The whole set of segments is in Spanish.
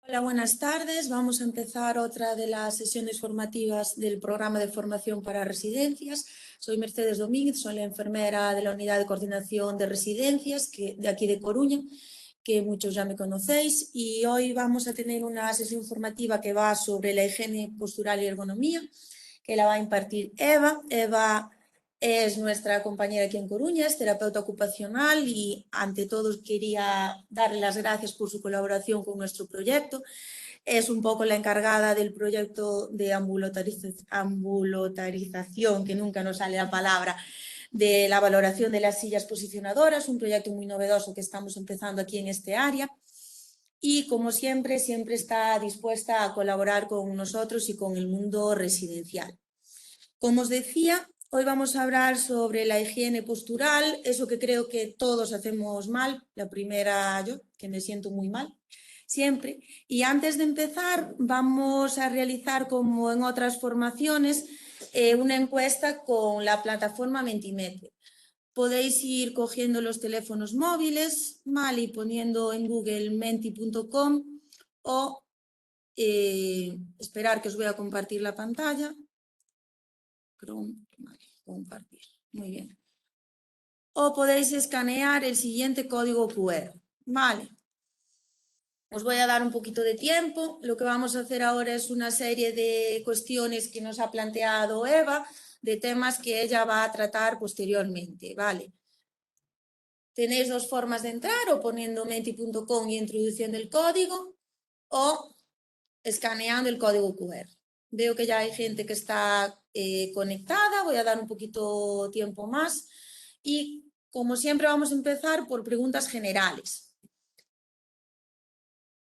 Hola, buenas tardes. Vamos a empezar otra de las sesiones formativas del programa de formación para residencias. Soy Mercedes Domínguez, soy la enfermera de la Unidad de Coordinación de Residencias de aquí de Coruña, que muchos ya me conocéis, y hoy vamos a tener una sesión formativa que va sobre la higiene postural y ergonomía, que la va a impartir Eva. Eva es nuestra compañera aquí en Coruña, es terapeuta ocupacional y ante todo quería darle las gracias por su colaboración con nuestro proyecto. Es un poco la encargada del proyecto de ambulotarización, que nunca nos sale la palabra, de la valoración de las sillas posicionadoras, un proyecto muy novedoso que estamos empezando aquí en este área. Y como siempre está dispuesta a colaborar con nosotros y con el mundo residencial. Como os decía, hoy vamos a hablar sobre la higiene postural, eso que creo que todos hacemos mal, la primera yo, que me siento muy mal, siempre. Y antes de empezar, vamos a realizar, como en otras formaciones, una encuesta con la plataforma Mentimeter. Podéis ir cogiendo los teléfonos móviles, ¿vale? Y poniendo en Google menti.com o esperar que os voy a compartir la pantalla. Chrome, vale, compartir. Muy bien. O podéis escanear el siguiente código QR. Vale. Os voy a dar un poquito de tiempo. Lo que vamos a hacer ahora es una serie de cuestiones que nos ha planteado Eva, de temas que ella va a tratar posteriormente. Vale. Tenéis dos formas de entrar, o poniendo menti.com y introduciendo el código, o escaneando el código QR. Veo que ya hay gente que está conectada, voy a dar un poquito tiempo más y como siempre vamos a empezar por preguntas generales.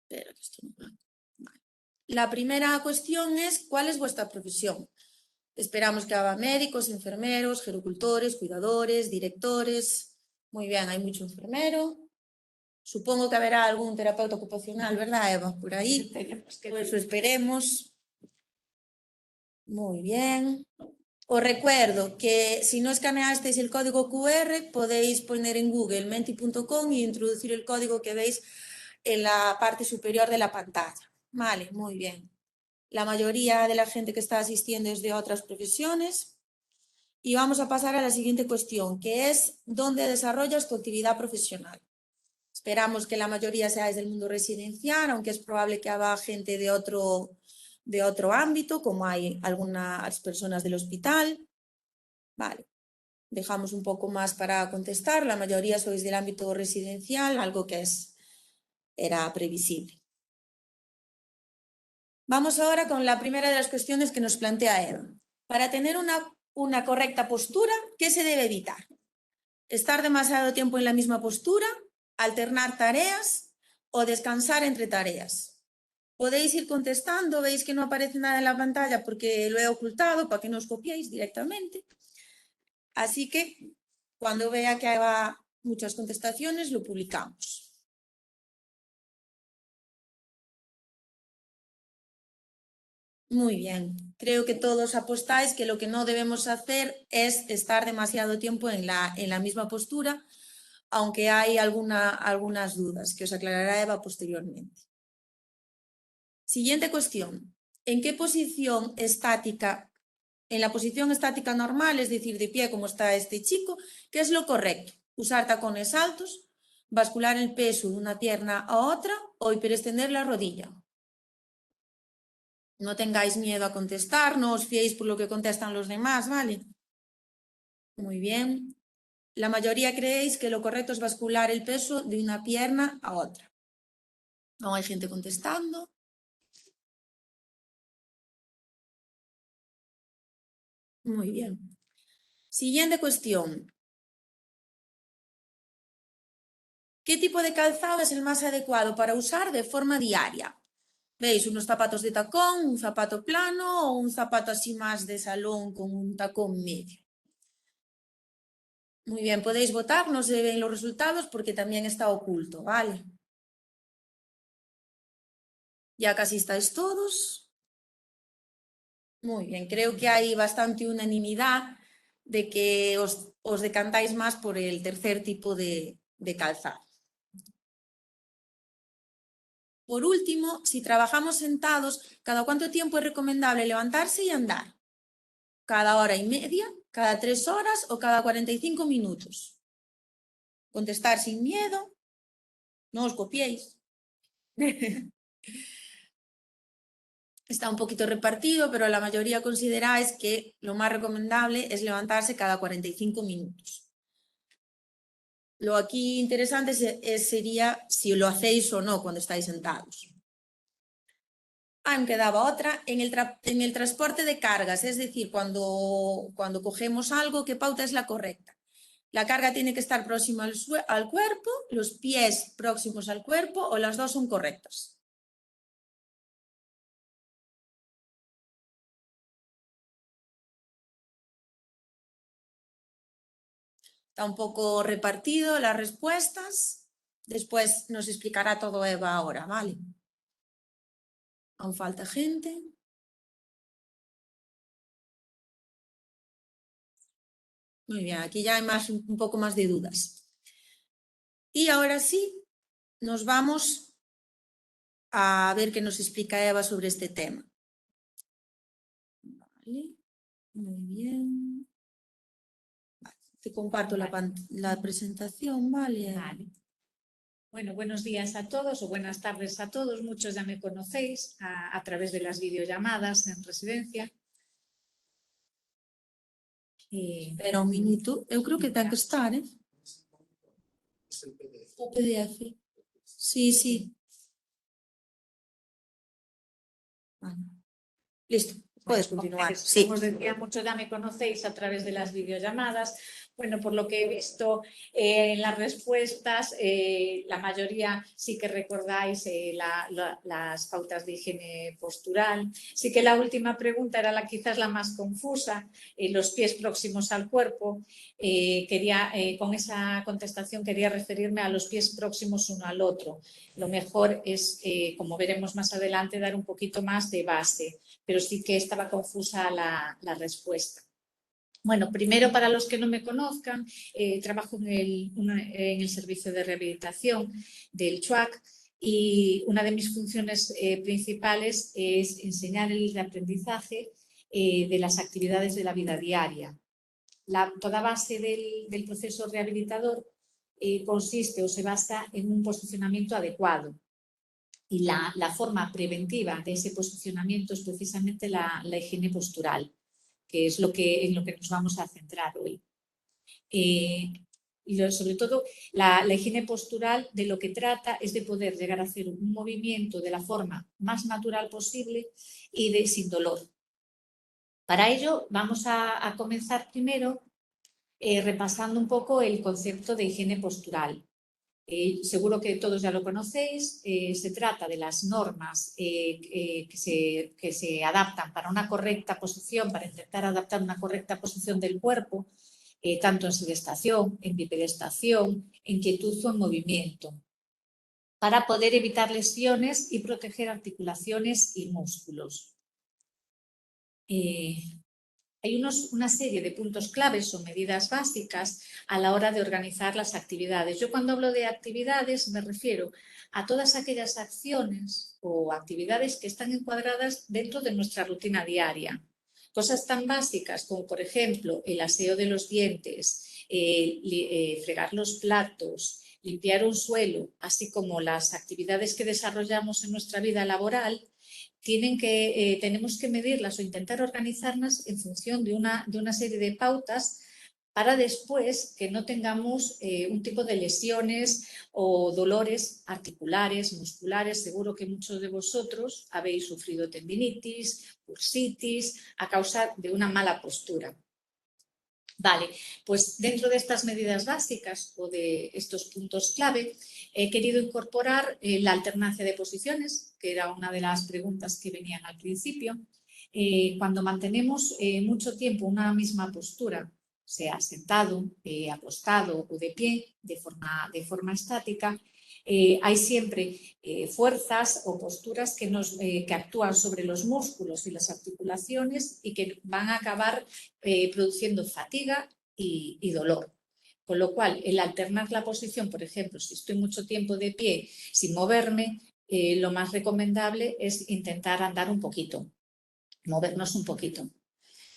Espera, que esto no va. Vale. La primera cuestión es, ¿cuál es vuestra profesión? Esperamos que haga médicos, enfermeros, gerocultores, cuidadores, directores. Muy bien, hay mucho enfermero. Supongo que habrá algún terapeuta ocupacional, ¿verdad, Eva? Por ahí. Pues eso esperemos. Muy bien. Os recuerdo que si no escaneasteis el código QR, podéis poner en Google menti.com y introducir el código que veis en la parte superior de la pantalla. Vale, muy bien. La mayoría de la gente que está asistiendo es de otras profesiones. Y vamos a pasar a la siguiente cuestión, que es ¿dónde desarrollas tu actividad profesional? Esperamos que la mayoría seáis del mundo residencial, aunque es probable que haga gente de otro ámbito, como hay algunas personas del hospital. Vale, dejamos un poco más para contestar. La mayoría sois del ámbito residencial, algo que era previsible. Vamos ahora con la primera de las cuestiones que nos plantea Eva. Para tener una correcta postura, ¿qué se debe evitar? Estar demasiado tiempo en la misma postura, alternar tareas o descansar entre tareas. Podéis ir contestando, veis que no aparece nada en la pantalla porque lo he ocultado para que no os copiéis directamente. Así que cuando vea que haga muchas contestaciones, lo publicamos. Muy bien, creo que todos apostáis que lo que no debemos hacer es estar demasiado tiempo en la misma postura, aunque hay algunas dudas que os aclarará Eva posteriormente. Siguiente cuestión. ¿En qué posición estática, en la posición estática normal, es decir, de pie como está este chico, qué es lo correcto? ¿Usar tacones altos, bascular el peso de una pierna a otra o hiperextender la rodilla? No tengáis miedo a contestar, no os fiéis por lo que contestan los demás, ¿vale? Muy bien. La mayoría creéis que lo correcto es bascular el peso de una pierna a otra. No hay gente contestando. Muy bien. Siguiente cuestión. ¿Qué tipo de calzado es el más adecuado para usar de forma diaria? ¿Veis unos zapatos de tacón, un zapato plano o un zapato así más de salón con un tacón medio? Muy bien, podéis votar, no se ven los resultados porque también está oculto, ¿vale? Ya casi estáis todos. Muy bien, creo que hay bastante unanimidad de que os decantáis más por el tercer tipo de calzado. Por último, si trabajamos sentados, ¿cada cuánto tiempo es recomendable levantarse y andar? ¿Cada hora y media? ¿Cada 3 horas o cada 45 minutos? Contestar sin miedo, no os copiéis. Está un poquito repartido, pero la mayoría consideráis que lo más recomendable es levantarse cada 45 minutos. Lo aquí interesante sería si lo hacéis o no cuando estáis sentados. Me quedaba otra, en el transporte de cargas, es decir, cuando cogemos algo, ¿qué pauta es la correcta? La carga tiene que estar próxima al cuerpo, los pies próximos al cuerpo o las dos son correctas. Está un poco repartido las respuestas. Después nos explicará todo Eva ahora, ¿vale? Aún falta gente. Muy bien, aquí ya hay un poco más de dudas. Y ahora sí, nos vamos a ver qué nos explica Eva sobre este tema. Vale, muy bien. Vale, te comparto la presentación, ¿vale? Vale. Bueno, buenos días a todos o buenas tardes a todos. Muchos ya me conocéis a través de las videollamadas en residencia. Espera un minuto. Eu creo que ten que estar, O PDF. Sí, sí. Vale. Listo. Puedes continuar. Sí. Como os decía, muchos ya me conocéis a través de las videollamadas. Bueno, por lo que he visto en las respuestas, la mayoría sí que recordáis las pautas de higiene postural. Sí que la última pregunta era quizás la más confusa, los pies próximos al cuerpo. Con esa contestación quería referirme a los pies próximos uno al otro. Lo mejor es, como veremos más adelante, dar un poquito más de base, pero sí que estaba confusa la respuesta. Bueno, primero, para los que no me conozcan, trabajo en el servicio de rehabilitación del CHUAC y una de mis funciones principales es enseñar el aprendizaje de las actividades de la vida diaria. Toda base del proceso rehabilitador consiste o se basa en un posicionamiento adecuado. Y la forma preventiva de ese posicionamiento es precisamente la higiene postural, que es en lo que nos vamos a centrar hoy. Sobre todo, la higiene postural de lo que trata es de poder llegar a hacer un movimiento de la forma más natural posible y sin dolor. Para ello, vamos a comenzar primero repasando un poco el concepto de higiene postural. Seguro que todos ya lo conocéis, se trata de las normas que se adaptan para una correcta posición, para intentar adaptar una correcta posición del cuerpo, tanto en sedestación, en bipedestación, en quietud o en movimiento, para poder evitar lesiones y proteger articulaciones y músculos. Hay una serie de puntos claves o medidas básicas a la hora de organizar las actividades. Yo cuando hablo de actividades me refiero a todas aquellas acciones o actividades que están encuadradas dentro de nuestra rutina diaria. Cosas tan básicas como, por ejemplo, el aseo de los dientes, fregar los platos, limpiar un suelo, así como las actividades que desarrollamos en nuestra vida laboral, tenemos que medirlas o intentar organizarlas en función de una serie de pautas para después que no tengamos un tipo de lesiones o dolores articulares, musculares. Seguro que muchos de vosotros habéis sufrido tendinitis, bursitis a causa de una mala postura. Vale, pues dentro de estas medidas básicas o de estos puntos clave, he querido incorporar la alternancia de posiciones, que era una de las preguntas que venían al principio. Cuando mantenemos mucho tiempo una misma postura, sea sentado, acostado o de pie, de forma estática, hay siempre fuerzas o posturas que actúan sobre los músculos y las articulaciones y que van a acabar produciendo fatiga y dolor. Con lo cual, el alternar la posición, por ejemplo, si estoy mucho tiempo de pie sin moverme, lo más recomendable es intentar andar un poquito, movernos un poquito.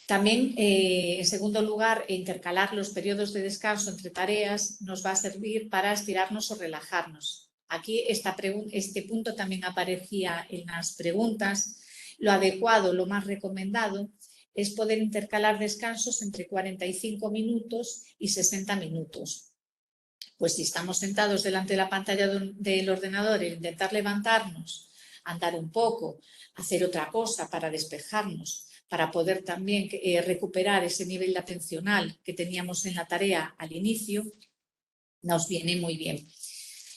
También, en segundo lugar, intercalar los periodos de descanso entre tareas nos va a servir para estirarnos o relajarnos. Aquí este punto también aparecía en las preguntas. Lo adecuado, lo más recomendado, es poder intercalar descansos entre 45 minutos y 60 minutos. Pues si estamos sentados delante de la pantalla del ordenador e intentar levantarnos, andar un poco, hacer otra cosa para despejarnos, para poder también recuperar ese nivel atencional que teníamos en la tarea al inicio, nos viene muy bien.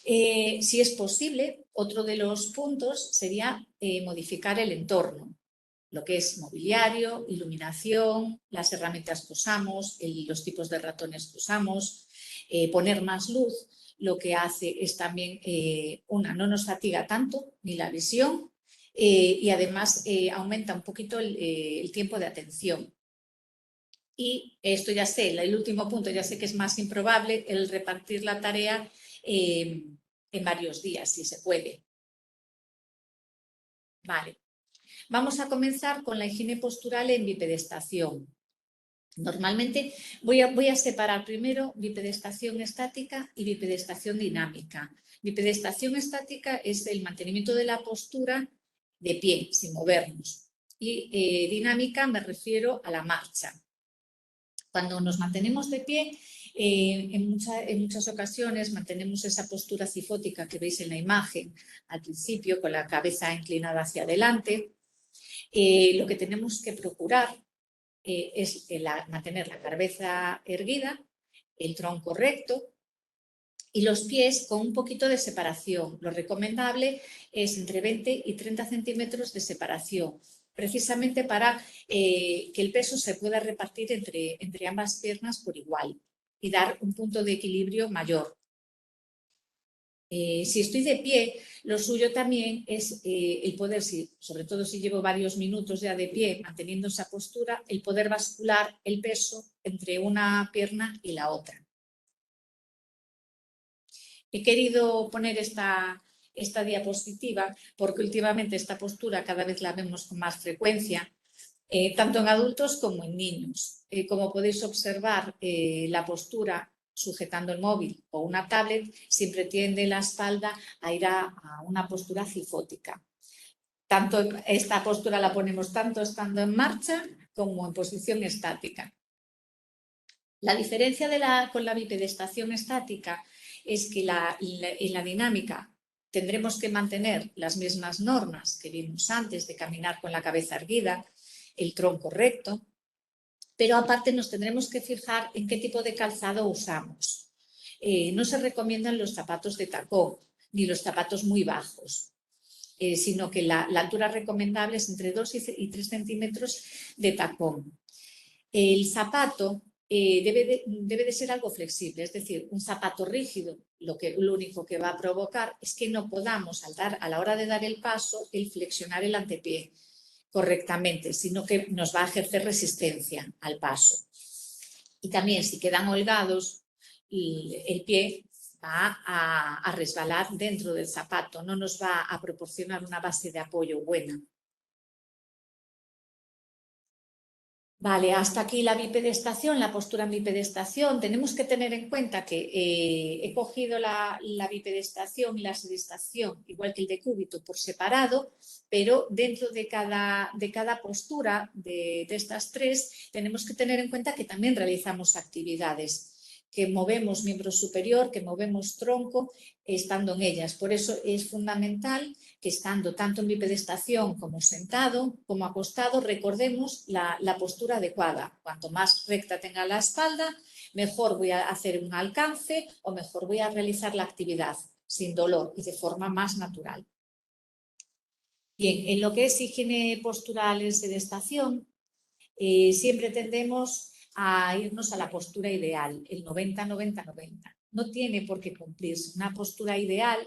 Si es posible, otro de los puntos sería modificar el entorno, lo que es mobiliario, iluminación, las herramientas que usamos, los tipos de ratones que usamos, poner más luz, lo que hace es también, no nos fatiga tanto ni la visión, y además aumenta un poquito el tiempo de atención. Y esto ya sé, el último punto ya sé que es más improbable, el repartir la tarea en varios días, si se puede. Vale. Vamos a comenzar con la higiene postural en bipedestación. Normalmente voy a separar primero bipedestación estática y bipedestación dinámica. Bipedestación estática es el mantenimiento de la postura de pie, sin movernos. Y dinámica me refiero a la marcha. Cuando nos mantenemos de pie, en muchas ocasiones mantenemos esa postura cifótica que veis en la imagen al principio, con la cabeza inclinada hacia adelante. Lo que tenemos que procurar es mantener la cabeza erguida, el tronco recto y los pies con un poquito de separación. Lo recomendable es entre 20 y 30 centímetros de separación, precisamente para que el peso se pueda repartir entre ambas piernas por igual y dar un punto de equilibrio mayor. Si estoy de pie, lo suyo también es el poder, sobre todo si llevo varios minutos ya de pie manteniendo esa postura, el poder bascular el peso entre una pierna y la otra. He querido poner esta diapositiva porque últimamente esta postura cada vez la vemos con más frecuencia, tanto en adultos como en niños. Como podéis observar, la postura sujetando el móvil o una tablet siempre tiende la espalda a ir a una postura cifótica. Esta postura la ponemos tanto estando en marcha como en posición estática. La diferencia con la bipedestación estática es que en la dinámica tendremos que mantener las mismas normas que vimos antes de caminar con la cabeza erguida, el tronco recto, pero aparte nos tendremos que fijar en qué tipo de calzado usamos. No se recomiendan los zapatos de tacón ni los zapatos muy bajos, sino que la altura recomendable es entre 2 y 3 centímetros de tacón. El zapato debe de ser algo flexible, es decir, un zapato rígido lo único que va a provocar es que no podamos, a la hora de dar el paso, el flexionar el antepié correctamente, sino que nos va a ejercer resistencia al paso. Y también si quedan holgados, el pie va a resbalar dentro del zapato, no nos va a proporcionar una base de apoyo buena. Vale, hasta aquí la bipedestación, la postura en bipedestación. Tenemos que tener en cuenta que he cogido la bipedestación y la sedestación, igual que el decúbito, por separado, pero dentro de cada postura de estas tres tenemos que tener en cuenta que también realizamos actividades, que movemos miembro superior, que movemos tronco, estando en ellas. Por eso es fundamental que estando tanto en bipedestación como sentado, como acostado, recordemos la postura adecuada. Cuanto más recta tenga la espalda, mejor voy a hacer un alcance o mejor voy a realizar la actividad sin dolor y de forma más natural. Bien, en lo que es higiene postural en sedestación, siempre tendemos a irnos a la postura ideal, el 90-90-90. No tiene por qué cumplirse. Una postura ideal,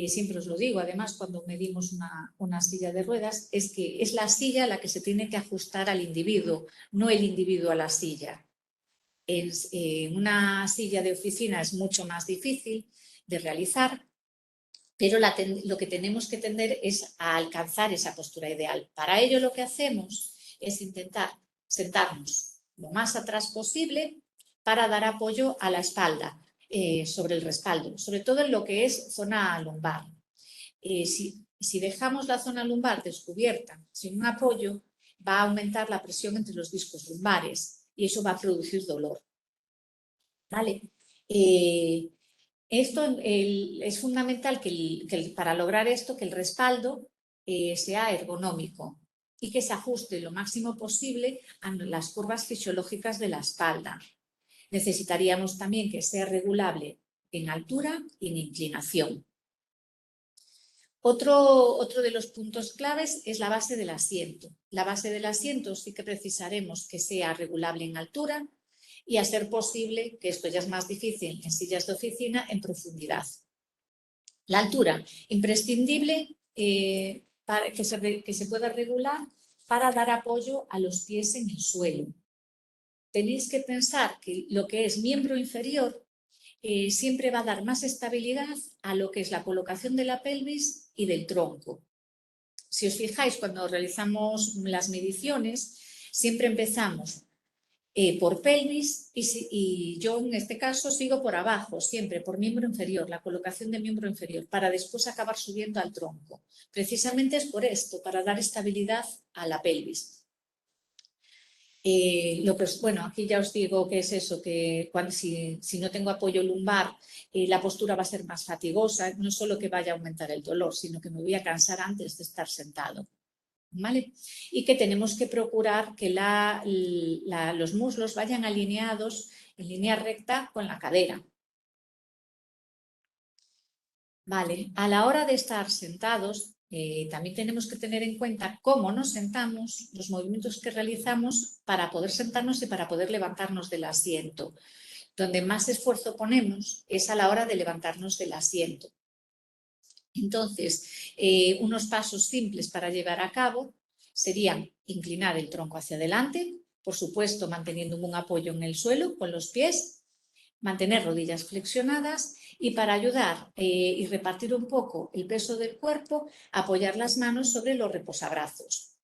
siempre os lo digo, además cuando medimos una silla de ruedas, es que es la silla la que se tiene que ajustar al individuo, no el individuo a la silla. En una silla de oficina es mucho más difícil de realizar pero lo que tenemos que tender es a alcanzar esa postura ideal. Para ello lo que hacemos es intentar sentarnos lo más atrás posible para dar apoyo a la espalda sobre el respaldo, sobre todo en lo que es zona lumbar. Si dejamos la zona lumbar descubierta sin un apoyo, va a aumentar la presión entre los discos lumbares y eso va a producir dolor. ¿Vale? Es fundamental para lograr esto que el respaldo sea ergonómico y que se ajuste lo máximo posible a las curvas fisiológicas de la espalda. Necesitaríamos también que sea regulable en altura y en inclinación. Otro de los puntos claves es la base del asiento. La base del asiento sí que precisaremos que sea regulable en altura y, a ser posible, que esto ya es más difícil en sillas de oficina, en profundidad. La altura, imprescindible para que se pueda regular para dar apoyo a los pies en el suelo. Tenéis que pensar que lo que es miembro inferior siempre va a dar más estabilidad a lo que es la colocación de la pelvis y del tronco. Si os fijáis, cuando realizamos las mediciones, siempre empezamos por pelvis y yo en este caso sigo por abajo, siempre por miembro inferior, la colocación del miembro inferior, para después acabar subiendo al tronco. Precisamente es por esto, para dar estabilidad a la pelvis. Bueno, aquí ya os digo que es eso, que si no tengo apoyo lumbar, la postura va a ser más fatigosa, no solo que vaya a aumentar el dolor, sino que me voy a cansar antes de estar sentado. ¿Vale? Y que tenemos que procurar que los muslos vayan alineados en línea recta con la cadera. Vale, a la hora de estar sentados, también tenemos que tener en cuenta cómo nos sentamos, los movimientos que realizamos para poder sentarnos y para poder levantarnos del asiento. Donde más esfuerzo ponemos es a la hora de levantarnos del asiento. Entonces, unos pasos simples para llevar a cabo serían inclinar el tronco hacia adelante, por supuesto manteniendo un apoyo en el suelo con los pies, mantener rodillas flexionadas y, para ayudar y repartir un poco el peso del cuerpo, apoyar las manos sobre los reposabrazos.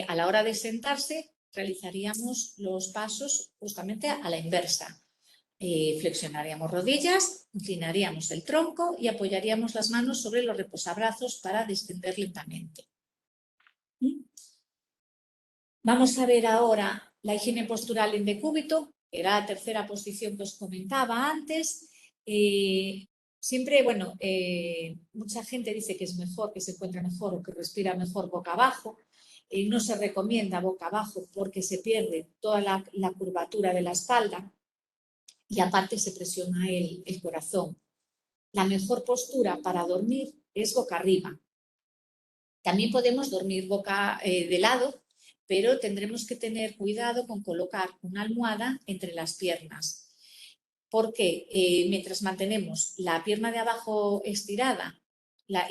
A la hora de sentarse realizaríamos los pasos justamente a la inversa. Flexionaríamos rodillas, inclinaríamos el tronco y apoyaríamos las manos sobre los reposabrazos para descender lentamente. Vamos a ver ahora la higiene postural en decúbito, que era la tercera posición que os comentaba antes. Siempre, bueno, mucha gente dice que es mejor, que se encuentra mejor o que respira mejor boca abajo. No se recomienda boca abajo porque se pierde toda la curvatura de la espalda y aparte se presiona el corazón. La mejor postura para dormir es boca arriba. También podemos dormir boca de lado, pero tendremos que tener cuidado con colocar una almohada entre las piernas, porque mientras mantenemos la pierna de abajo estirada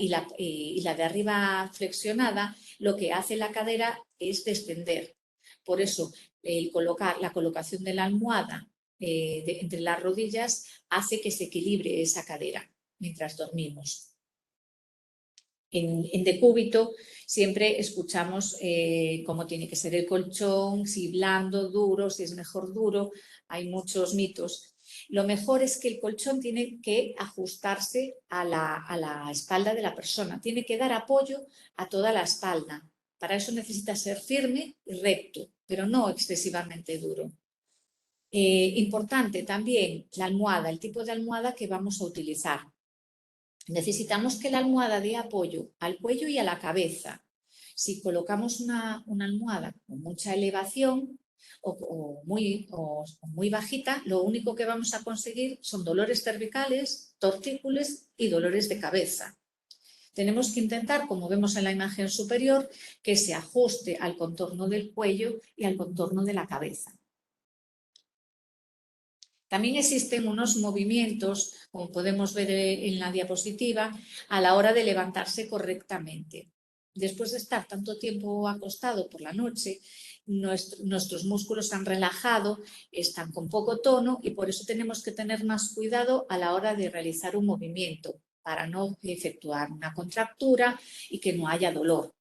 y la de arriba flexionada, lo que hace la cadera es descender. Por eso, la colocación de la almohada entre las rodillas hace que se equilibre esa cadera mientras dormimos. En decúbito siempre escuchamos cómo tiene que ser el colchón, si blando, duro, si es mejor duro. Hay muchos mitos. Lo mejor es que el colchón tiene que ajustarse a la espalda de la persona, tiene que dar apoyo a toda la espalda. Para eso necesita ser firme y recto, pero no excesivamente duro. Importante también la almohada, el tipo de almohada que vamos a utilizar. Necesitamos que la almohada dé apoyo al cuello y a la cabeza. Si colocamos una almohada con mucha elevación o muy bajita, lo único que vamos a conseguir son dolores cervicales, tortícolis y dolores de cabeza. Tenemos que intentar, como vemos en la imagen superior, que se ajuste al contorno del cuello y al contorno de la cabeza. También existen unos movimientos, como podemos ver en la diapositiva, a la hora de levantarse correctamente. Después de estar tanto tiempo acostado por la noche, nuestros músculos se han relajado, están con poco tono y por eso tenemos que tener más cuidado a la hora de realizar un movimiento para no efectuar una contractura y que no haya dolor.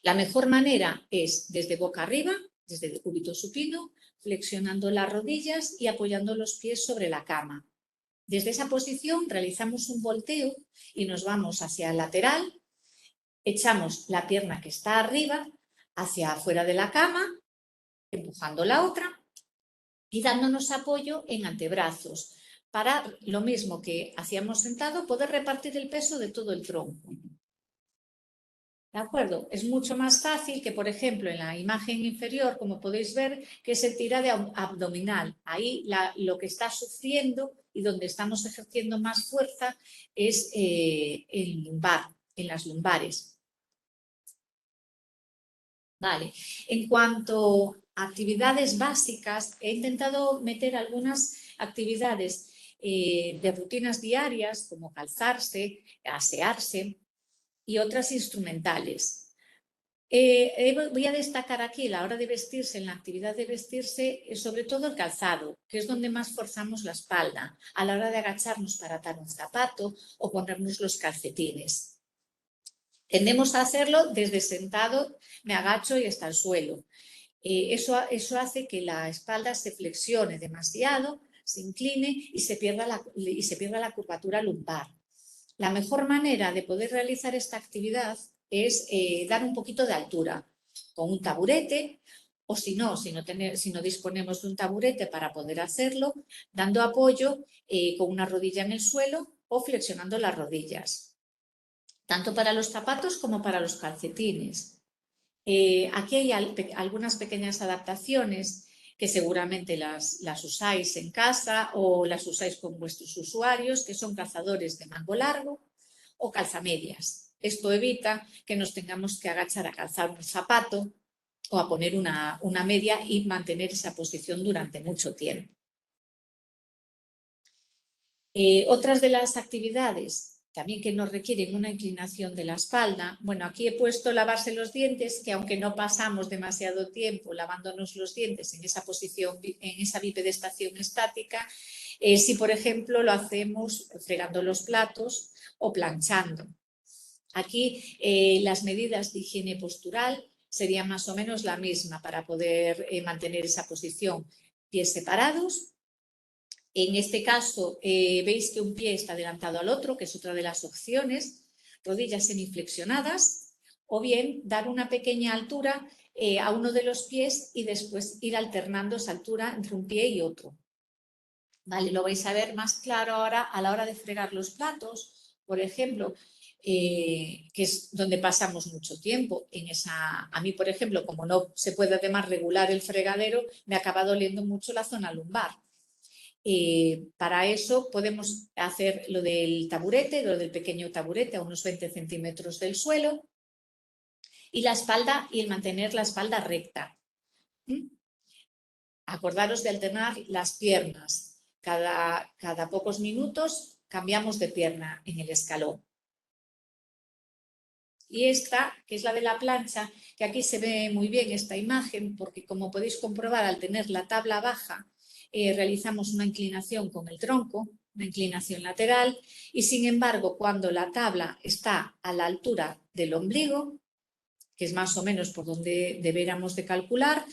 La mejor manera es desde boca arriba, desde el cúbito supino, flexionando las rodillas y apoyando los pies sobre la cama. Desde esa posición realizamos un volteo y nos vamos hacia el lateral, echamos la pierna que está arriba hacia afuera de la cama, empujando la otra y dándonos apoyo en antebrazos para, lo mismo que hacíamos sentado, poder repartir el peso de todo el tronco. ¿De acuerdo? Es mucho más fácil que, por ejemplo, en la imagen inferior, como podéis ver, que se tira de abdominal. Ahí lo que está sufriendo y donde estamos ejerciendo más fuerza es el lumbar, en las lumbares. Vale. En cuanto a actividades básicas, he intentado meter algunas actividades de rutinas diarias, como calzarse, asearse, y otras instrumentales. Voy a destacar aquí, a la hora de vestirse, en la actividad de vestirse, sobre todo el calzado, que es donde más forzamos la espalda, a la hora de agacharnos para atar un zapato o ponernos los calcetines. Tendemos a hacerlo desde sentado, me agacho y hasta el suelo. Eso hace que la espalda se flexione demasiado, se incline y se pierda la curvatura lumbar. La mejor manera de poder realizar esta actividad es dar un poquito de altura con un taburete, o si no disponemos de un taburete para poder hacerlo, dando apoyo con una rodilla en el suelo o flexionando las rodillas, tanto para los zapatos como para los calcetines. Aquí hay algunas pequeñas adaptaciones que seguramente las usáis en casa o las usáis con vuestros usuarios, que son calzadores de mango largo o calzamedias. Esto evita que nos tengamos que agachar a calzar un zapato o a poner una media y mantener esa posición durante mucho tiempo. Otras de las actividades también que nos requieren una inclinación de la espalda. Bueno, aquí he puesto lavarse los dientes, que aunque no pasamos demasiado tiempo lavándonos los dientes en esa posición, en esa bipedestación estática, si por ejemplo lo hacemos fregando los platos o planchando. Aquí las medidas de higiene postural serían más o menos la misma para poder mantener esa posición. Pies separados. En este caso, veis que un pie está adelantado al otro, que es otra de las opciones, rodillas semiflexionadas, o bien dar una pequeña altura a uno de los pies y después ir alternando esa altura entre un pie y otro. Vale, lo vais a ver más claro ahora a la hora de fregar los platos, por ejemplo, que es donde pasamos mucho tiempo. A mí, por ejemplo, como no se puede además regular el fregadero, me acaba doliendo mucho la zona lumbar. Para eso podemos hacer lo del taburete, lo del pequeño taburete a unos 20 centímetros del suelo y la espalda y el mantener la espalda recta. Acordaros de alternar las piernas. Cada pocos minutos cambiamos de pierna en el escalón. Y esta, que es la de la plancha, que aquí se ve muy bien esta imagen, porque como podéis comprobar al tener la tabla baja, realizamos una inclinación con el tronco, una inclinación lateral, y sin embargo cuando la tabla está a la altura del ombligo, que es más o menos por donde deberíamos de calcular,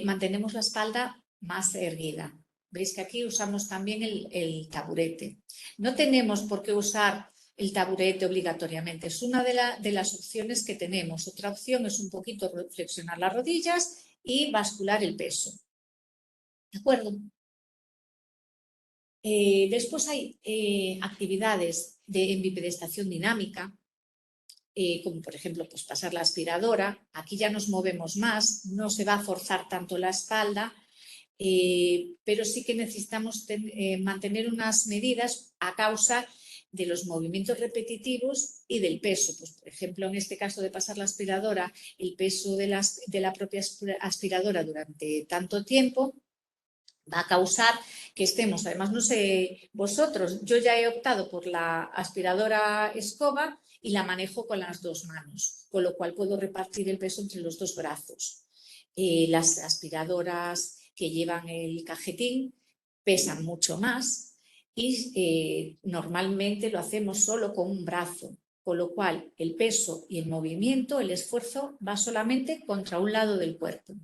mantenemos la espalda más erguida. Veis que aquí usamos también el taburete. No tenemos por qué usar el taburete obligatoriamente, es una de las opciones que tenemos. Otra opción es un poquito flexionar las rodillas y bascular el peso. ¿De acuerdo? Después hay actividades en bipedestación dinámica, como por ejemplo pues pasar la aspiradora. Aquí ya nos movemos más, no se va a forzar tanto la espalda, pero sí que necesitamos mantener unas medidas a causa de los movimientos repetitivos y del peso. Pues, por ejemplo, en este caso de pasar la aspiradora, el peso de la propia aspiradora durante tanto tiempo va a causar que estemos, además no sé vosotros, yo ya he optado por la aspiradora escoba y la manejo con las dos manos, con lo cual puedo repartir el peso entre los dos brazos. Las aspiradoras que llevan el cajetín pesan mucho más y normalmente lo hacemos solo con un brazo, con lo cual el peso y el movimiento, el esfuerzo va solamente contra un lado del cuerpo.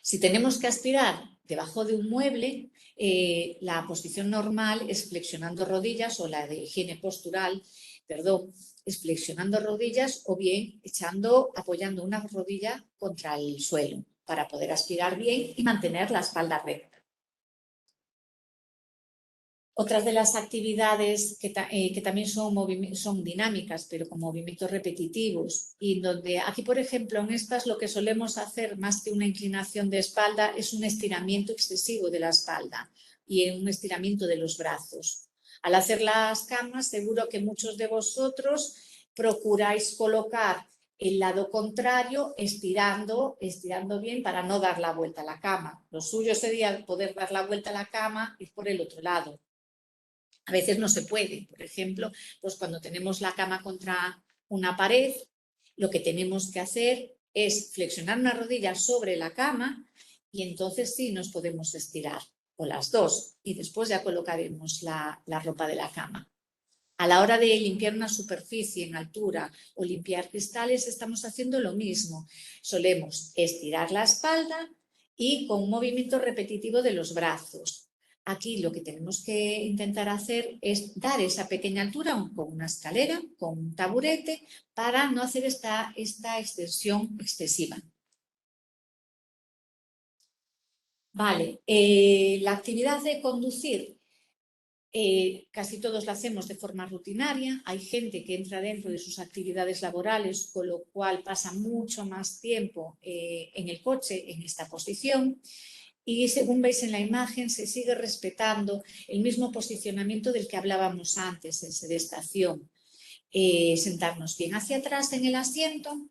Si tenemos que aspirar debajo de un mueble, la posición normal es flexionando rodillas, o la de higiene postural, perdón, es flexionando rodillas o bien apoyando una rodilla contra el suelo para poder aspirar bien y mantener la espalda recta. Otras de las actividades que también son dinámicas, pero con movimientos repetitivos, y donde aquí, por ejemplo, en estas lo que solemos hacer más que una inclinación de espalda es un estiramiento excesivo de la espalda y un estiramiento de los brazos. Al hacer las camas, seguro que muchos de vosotros procuráis colocar el lado contrario, estirando bien para no dar la vuelta a la cama. Lo suyo sería poder dar la vuelta a la cama y por el otro lado. A veces no se puede. Por ejemplo, pues cuando tenemos la cama contra una pared, lo que tenemos que hacer es flexionar una rodilla sobre la cama y entonces sí nos podemos estirar, o las dos, y después ya colocaremos la ropa de la cama. A la hora de limpiar una superficie en altura o limpiar cristales, estamos haciendo lo mismo. Solemos estirar la espalda y con un movimiento repetitivo de los brazos. Aquí lo que tenemos que intentar hacer es dar esa pequeña altura con una escalera, con un taburete, para no hacer esta extensión excesiva. Vale, la actividad de conducir, casi todos la hacemos de forma rutinaria. Hay gente que entra dentro de sus actividades laborales, con lo cual pasa mucho más tiempo en el coche, en esta posición. Y según veis en la imagen, se sigue respetando el mismo posicionamiento del que hablábamos antes, ese de estación. Sentarnos bien hacia atrás en el asiento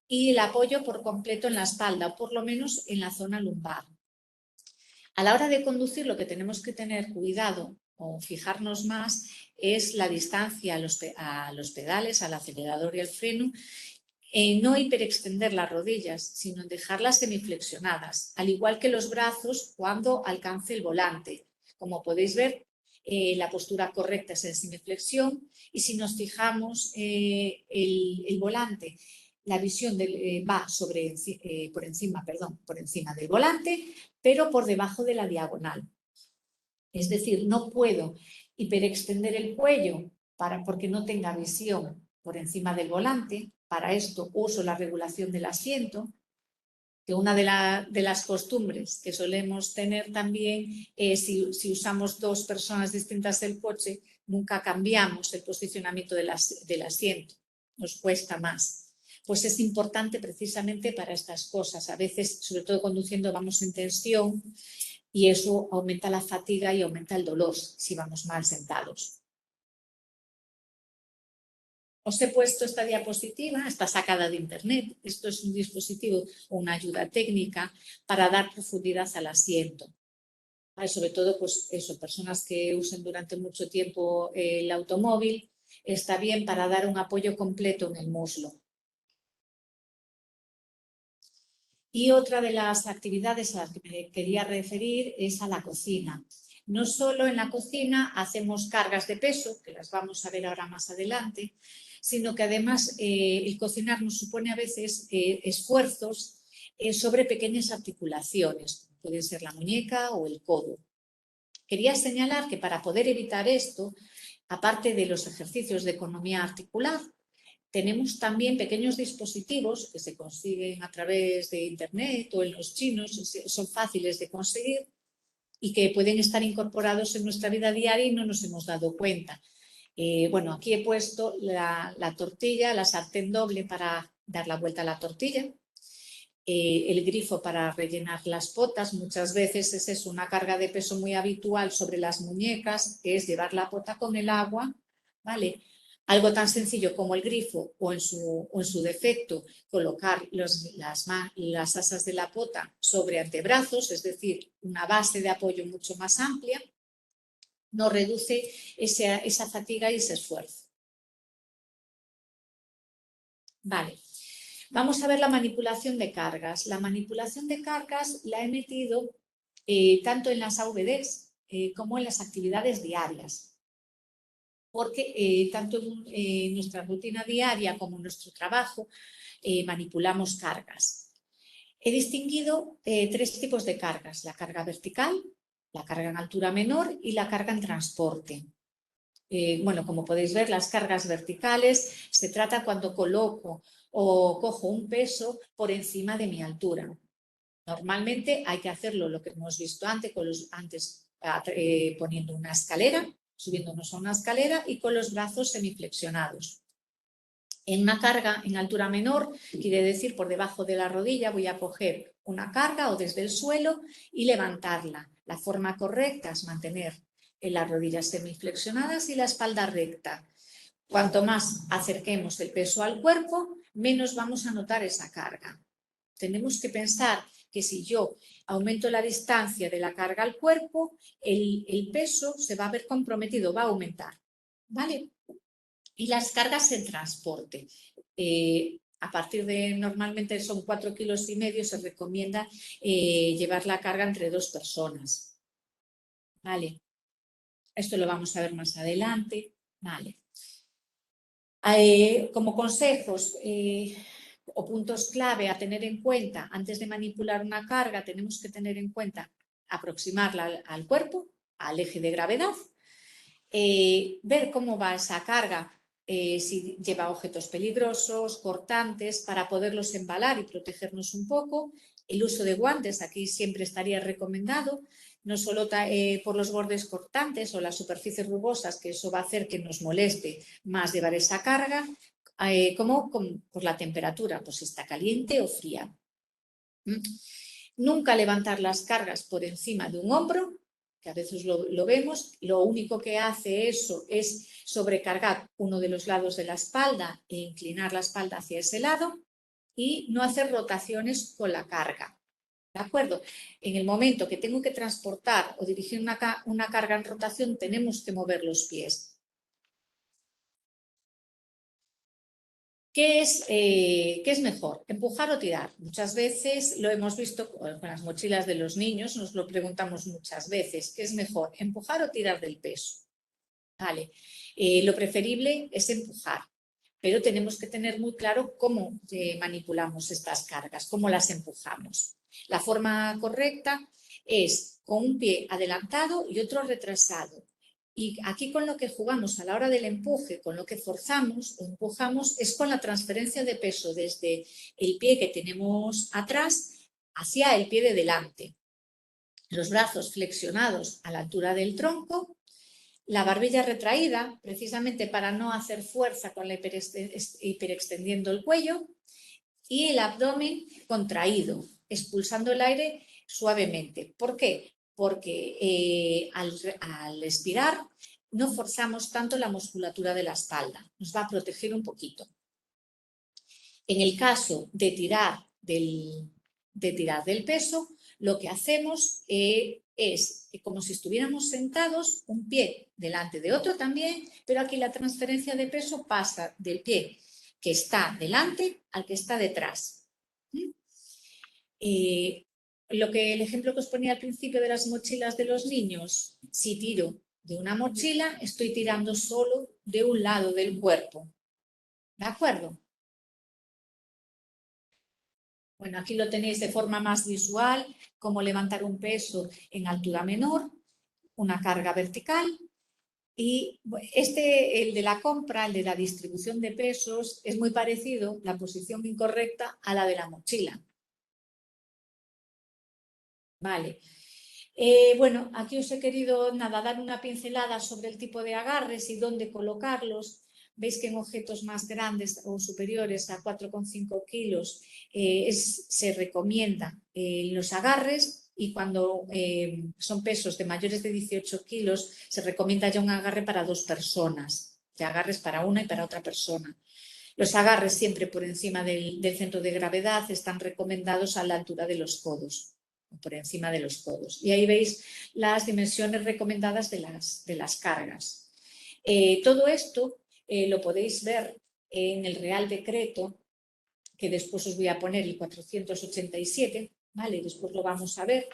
y el apoyo por completo en la espalda, o por lo menos en la zona lumbar. A la hora de conducir, lo que tenemos que tener cuidado o fijarnos más es la distancia a los pedales, al acelerador y al freno. No hiperextender las rodillas, sino dejarlas semiflexionadas, al igual que los brazos cuando alcance el volante. Como podéis ver, la postura correcta es en semiflexión, y si nos fijamos el volante, la visión va por encima del volante, pero por debajo de la diagonal. Es decir, no puedo hiperextender el cuello porque no tenga visión por encima del volante. Para esto uso la regulación del asiento, que una de las costumbres que solemos tener también es si usamos dos personas distintas del coche, nunca cambiamos el posicionamiento del asiento, nos cuesta más. Pues es importante precisamente para estas cosas. A veces, sobre todo conduciendo, vamos en tensión y eso aumenta la fatiga y aumenta el dolor si vamos mal sentados. Os he puesto esta diapositiva, está sacada de internet. Esto es un dispositivo o una ayuda técnica para dar profundidad al asiento. Sobre todo, pues eso, personas que usen durante mucho tiempo el automóvil, está bien para dar un apoyo completo en el muslo. Y otra de las actividades a las que me quería referir es a la cocina. No solo en la cocina hacemos cargas de peso, que las vamos a ver ahora más adelante, sino que además el cocinar nos supone a veces esfuerzos sobre pequeñas articulaciones, puede ser la muñeca o el codo. Quería señalar que para poder evitar esto, aparte de los ejercicios de economía articular, tenemos también pequeños dispositivos que se consiguen a través de internet o en los chinos, son fáciles de conseguir y que pueden estar incorporados en nuestra vida diaria y no nos hemos dado cuenta. Bueno, aquí he puesto la tortilla, la sartén doble para dar la vuelta a la tortilla, el grifo para rellenar las potas. Muchas veces es una carga de peso muy habitual sobre las muñecas, que es llevar la pota con el agua, ¿vale? Algo tan sencillo como el grifo o en su defecto colocar las asas de la pota sobre antebrazos, es decir, una base de apoyo mucho más amplia, nos reduce esa fatiga y ese esfuerzo. Vale, vamos a ver la manipulación de cargas. La manipulación de cargas la he metido tanto en las AVDs como en las actividades diarias. Porque tanto en nuestra rutina diaria como en nuestro trabajo manipulamos cargas. He distinguido 3 tipos de cargas: la carga vertical, la carga en altura menor y la carga en transporte. Bueno, como podéis ver, las cargas verticales se trata cuando coloco o cojo un peso por encima de mi altura. Normalmente hay que hacerlo, lo que hemos visto antes, poniendo una escalera, subiéndonos a una escalera y con los brazos semiflexionados. En una carga en altura menor, quiere decir por debajo de la rodilla, voy a coger una carga o desde el suelo y levantarla. La forma correcta es mantener las rodillas semiflexionadas y la espalda recta. Cuanto más acerquemos el peso al cuerpo, menos vamos a notar esa carga. Tenemos que pensar que si yo aumento la distancia de la carga al cuerpo, el peso se va a ver comprometido, va a aumentar, ¿vale? Y las cargas en transporte. A partir de, normalmente son 4,5 kilos, se recomienda llevar la carga entre 2 personas. ¿Vale? Esto lo vamos a ver más adelante. Vale. Como consejos o puntos clave a tener en cuenta antes de manipular una carga, tenemos que tener en cuenta aproximarla al cuerpo, al eje de gravedad, ver cómo va esa carga, si lleva objetos peligrosos, cortantes, para poderlos embalar y protegernos un poco. El uso de guantes aquí siempre estaría recomendado, no solo por los bordes cortantes o las superficies rugosas, que eso va a hacer que nos moleste más llevar esa carga, como por la temperatura, pues si está caliente o fría. Nunca levantar las cargas por encima de un hombro, que a veces lo vemos. Lo único que hace eso es sobrecargar uno de los lados de la espalda e inclinar la espalda hacia ese lado, y no hacer rotaciones con la carga. ¿De acuerdo? En el momento que tengo que transportar o dirigir una carga en rotación, tenemos que mover los pies. ¿Qué es mejor? ¿Empujar o tirar? Muchas veces lo hemos visto con las mochilas de los niños, nos lo preguntamos muchas veces. ¿Qué es mejor? ¿Empujar o tirar del peso? Vale. Lo preferible es empujar, pero tenemos que tener muy claro cómo manipulamos estas cargas, cómo las empujamos. La forma correcta es con un pie adelantado y otro retrasado. Y aquí con lo que jugamos a la hora del empuje, con lo que forzamos o empujamos, es con la transferencia de peso desde el pie que tenemos atrás hacia el pie de delante. Los brazos flexionados a la altura del tronco, la barbilla retraída, precisamente para no hacer fuerza con la hiperextendiendo el cuello, y el abdomen contraído, expulsando el aire suavemente. ¿Por qué? Porque al expirar no forzamos tanto la musculatura de la espalda, nos va a proteger un poquito. En el caso de tirar del peso, lo que hacemos es como si estuviéramos sentados, un pie delante de otro también, pero aquí la transferencia de peso pasa del pie que está delante al que está detrás. El ejemplo que os ponía al principio de las mochilas de los niños, si tiro de una mochila, estoy tirando solo de un lado del cuerpo. ¿De acuerdo? Bueno, aquí lo tenéis de forma más visual, cómo levantar un peso en altura menor, una carga vertical. Y el de la compra, el de la distribución de pesos, es muy parecido, la posición incorrecta, a la de la mochila. Vale. Bueno, aquí os he querido dar una pincelada sobre el tipo de agarres y dónde colocarlos. Veis que en objetos más grandes o superiores a 4,5 kilos se recomienda los agarres, y cuando son pesos de mayores de 18 kilos se recomienda ya un agarre para 2 personas, de agarres para una y para otra persona. Los agarres siempre por encima del centro de gravedad están recomendados a la altura de los codos, por encima de los codos. Y ahí veis las dimensiones recomendadas de las cargas. Todo esto lo podéis ver en el Real Decreto, que después os voy a poner, el 487, ¿vale? Después lo vamos a ver.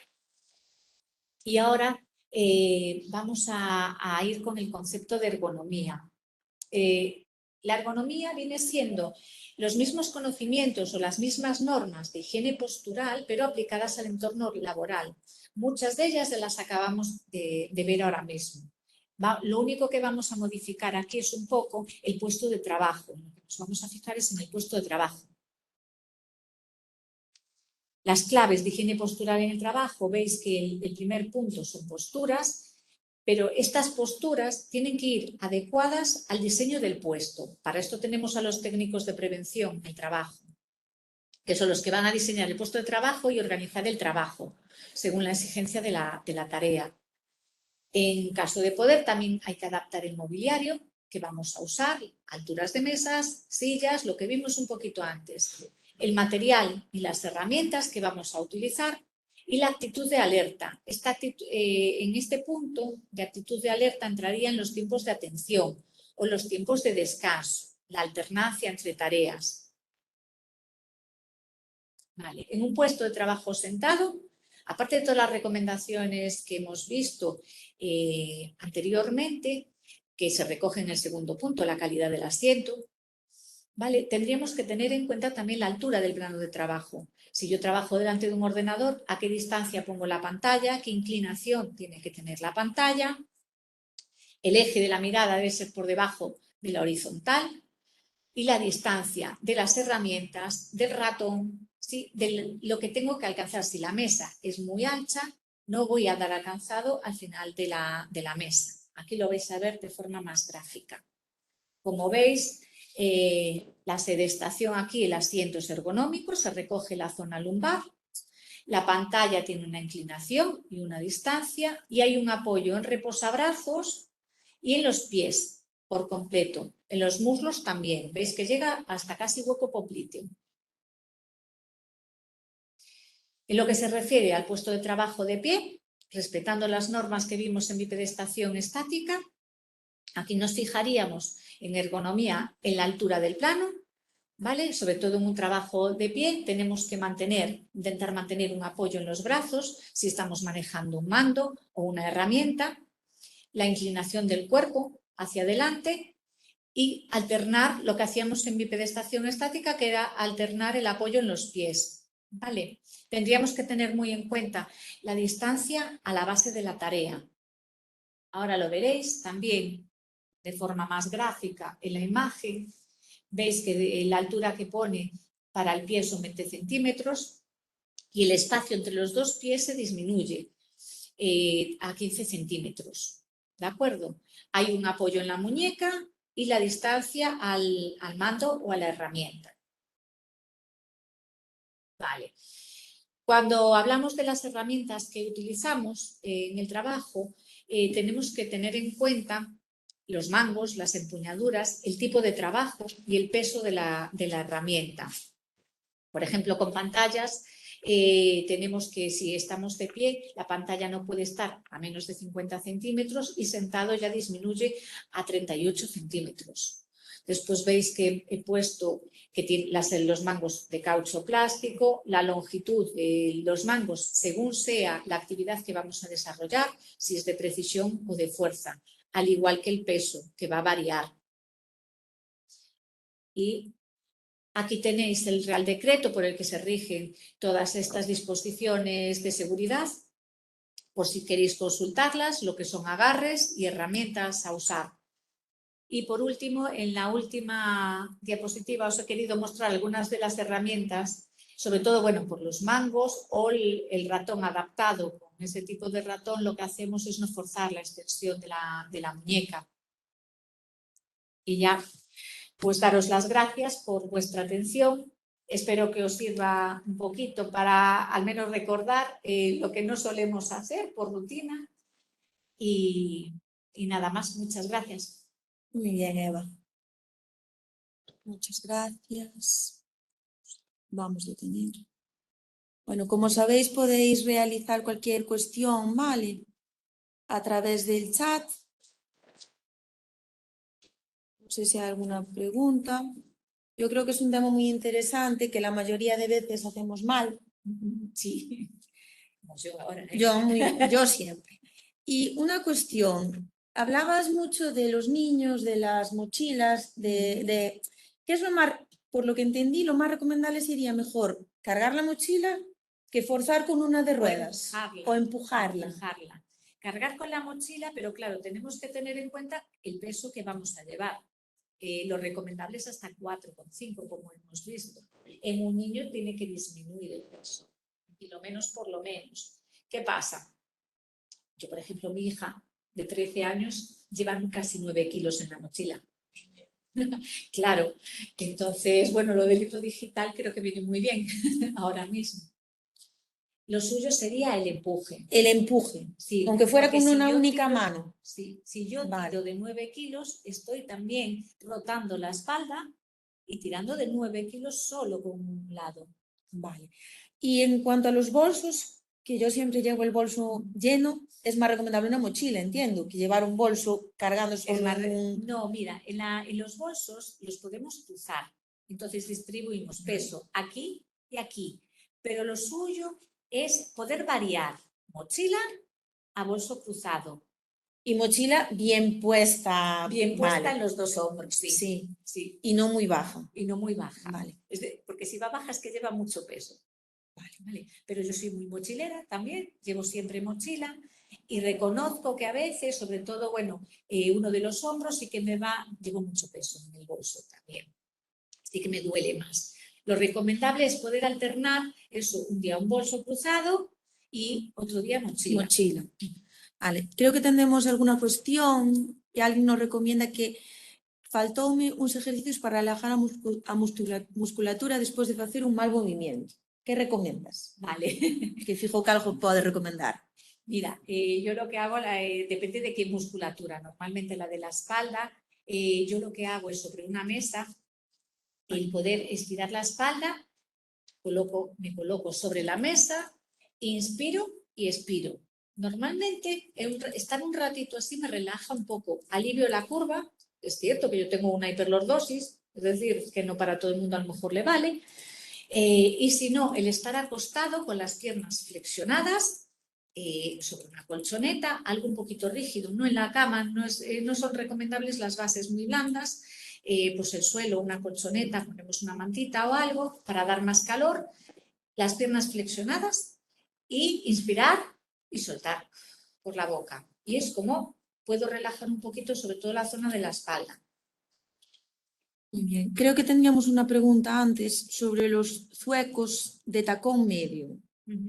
Y ahora vamos a ir con el concepto de ergonomía. La ergonomía viene siendo los mismos conocimientos o las mismas normas de higiene postural, pero aplicadas al entorno laboral. Muchas de ellas las acabamos de ver ahora mismo. Lo único que vamos a modificar aquí es un poco el puesto de trabajo. Lo que nos vamos a fijar es en el puesto de trabajo. Las claves de higiene postural en el trabajo, veis que el primer punto son posturas, pero estas posturas tienen que ir adecuadas al diseño del puesto. Para esto tenemos a los técnicos de prevención del trabajo, que son los que van a diseñar el puesto de trabajo y organizar el trabajo, según la exigencia de la tarea. En caso de poder, también hay que adaptar el mobiliario que vamos a usar, alturas de mesas, sillas, lo que vimos un poquito antes, el material y las herramientas que vamos a utilizar y la actitud de alerta. En este punto de actitud de alerta entrarían los tiempos de atención o los tiempos de descanso, la alternancia entre tareas. Vale. En un puesto de trabajo sentado, aparte de todas las recomendaciones que hemos visto anteriormente, que se recogen en el segundo punto, la calidad del asiento, ¿vale? Tendríamos que tener en cuenta también la altura del plano de trabajo. Si yo trabajo delante de un ordenador, ¿a qué distancia pongo la pantalla? ¿Qué inclinación tiene que tener la pantalla? El eje de la mirada debe ser por debajo de la horizontal y la distancia de las herramientas, del ratón, ¿sí? De lo que tengo que alcanzar. Si la mesa es muy ancha, no voy a dar alcanzado al final de la mesa. Aquí lo vais a ver de forma más gráfica. Como veis, la sedestación aquí, el asiento es ergonómico, se recoge la zona lumbar, la pantalla tiene una inclinación y una distancia y hay un apoyo en reposabrazos y en los pies por completo. En los muslos también. Veis que llega hasta casi hueco popliteo. En lo que se refiere al puesto de trabajo de pie, respetando las normas que vimos en bipedestación estática, aquí nos fijaríamos en ergonomía en la altura del plano, ¿vale? Sobre todo en un trabajo de pie tenemos que intentar mantener un apoyo en los brazos si estamos manejando un mando o una herramienta, la inclinación del cuerpo hacia adelante y alternar lo que hacíamos en bipedestación estática, que era alternar el apoyo en los pies, ¿vale? Tendríamos que tener muy en cuenta la distancia a la base de la tarea. Ahora lo veréis también de forma más gráfica en la imagen. Veis que la altura que pone para el pie son 20 centímetros y el espacio entre los dos pies se disminuye a 15 centímetros. ¿De acuerdo? Hay un apoyo en la muñeca y la distancia al mando o a la herramienta. Vale. Cuando hablamos de las herramientas que utilizamos en el trabajo, tenemos que tener en cuenta los mangos, las empuñaduras, el tipo de trabajo y el peso de la herramienta. Por ejemplo, con pantallas tenemos que, si estamos de pie, la pantalla no puede estar a menos de 50 centímetros y sentado ya disminuye a 38 centímetros. Después veis que he puesto que tiene los mangos de caucho plástico, la longitud de los mangos según sea la actividad que vamos a desarrollar, si es de precisión o de fuerza, al igual que el peso, que va a variar. Y aquí tenéis el Real Decreto por el que se rigen todas estas disposiciones de seguridad, por si queréis consultarlas, lo que son agarres y herramientas a usar. Y por último, en la última diapositiva os he querido mostrar algunas de las herramientas, sobre todo, bueno, por los mangos o el ratón adaptado. Con ese tipo de ratón lo que hacemos es no forzar la extensión de la muñeca. Y ya, pues daros las gracias por vuestra atención. Espero que os sirva un poquito para al menos recordar lo que no solemos hacer por rutina. Y nada más, muchas gracias. Muy bien, Eva. Muchas gracias. Vamos a tener. Bueno, como sabéis, podéis realizar cualquier cuestión, ¿vale? A través del chat. No sé si hay alguna pregunta. Yo creo que es un tema muy interesante que la mayoría de veces hacemos mal. Sí. Como yo ahora, ¿eh? Yo siempre. Y una cuestión, hablabas mucho de los niños, de las mochilas, ¿qué es lo más, por lo que entendí, lo más recomendable sería mejor cargar la mochila que forzar con una de ruedas o empujarla? Empujarla. Cargar con la mochila, pero claro, tenemos que tener en cuenta el peso que vamos a llevar. Lo recomendable es hasta 4,5, como hemos visto. En un niño tiene que disminuir el peso, y lo menos por lo menos. ¿Qué pasa? Yo, por ejemplo, mi hija de 13 años lleva casi 9 kilos en la mochila. Claro, entonces, bueno, lo del libro digital creo que viene muy bien ahora mismo. Lo suyo sería el empuje. El empuje, Sí, aunque fuera porque con si una yo única tiro- mano. Sí, si yo Vale. tiro de 9 kilos, estoy también rotando la espalda y tirando de 9 kilos solo con un lado. Vale. Y en cuanto a los bolsos, que yo siempre llevo el bolso lleno, es más recomendable una mochila, entiendo, que llevar un bolso cargando solo No, mira, en los bolsos los podemos cruzar. Entonces distribuimos peso aquí y aquí. Pero lo suyo es poder variar mochila a bolso cruzado. Y mochila bien puesta. Bien puesta vale. en los dos hombros, sí. Sí. Sí. Y no muy baja. Y no muy baja. Vale. Porque si va baja es que lleva mucho peso. Vale. Pero yo soy muy mochilera también, llevo siempre mochila y reconozco que a veces, sobre todo, bueno, uno de los hombros sí que llevo mucho peso en el bolso también, sí que me duele más. Lo recomendable es poder alternar eso, un día un bolso cruzado y otro día mochila. Mochila. Vale. Creo que tenemos alguna cuestión que alguien nos recomienda que faltoume uns ejercicios para relajar a musculatura despois de facer un mal movimiento. Que recomendas? Vale. Que fijo que algo pode recomendar. Mira, yo lo que hago depende de qué musculatura. Normalmente la de la espalda, yo lo que hago es sobre una mesa, el poder estirar la espalda, me coloco sobre la mesa, inspiro y expiro. Normalmente estar un ratito así me relaja un poco, alivio la curva. Es cierto que yo tengo una hiperlordosis, es decir, que no para todo el mundo a lo mejor le vale. Y si no, el estar acostado con las piernas flexionadas sobre una colchoneta, algo un poquito rígido, no en la cama, no son recomendables las bases muy blandas, pues el suelo, una colchoneta, ponemos una mantita o algo para dar más calor, las piernas flexionadas y inspirar y soltar por la boca. Y es como puedo relajar un poquito, sobre todo la zona de la espalda. Muy bien. Creo que teníamos una pregunta antes sobre los zuecos de tacón medio.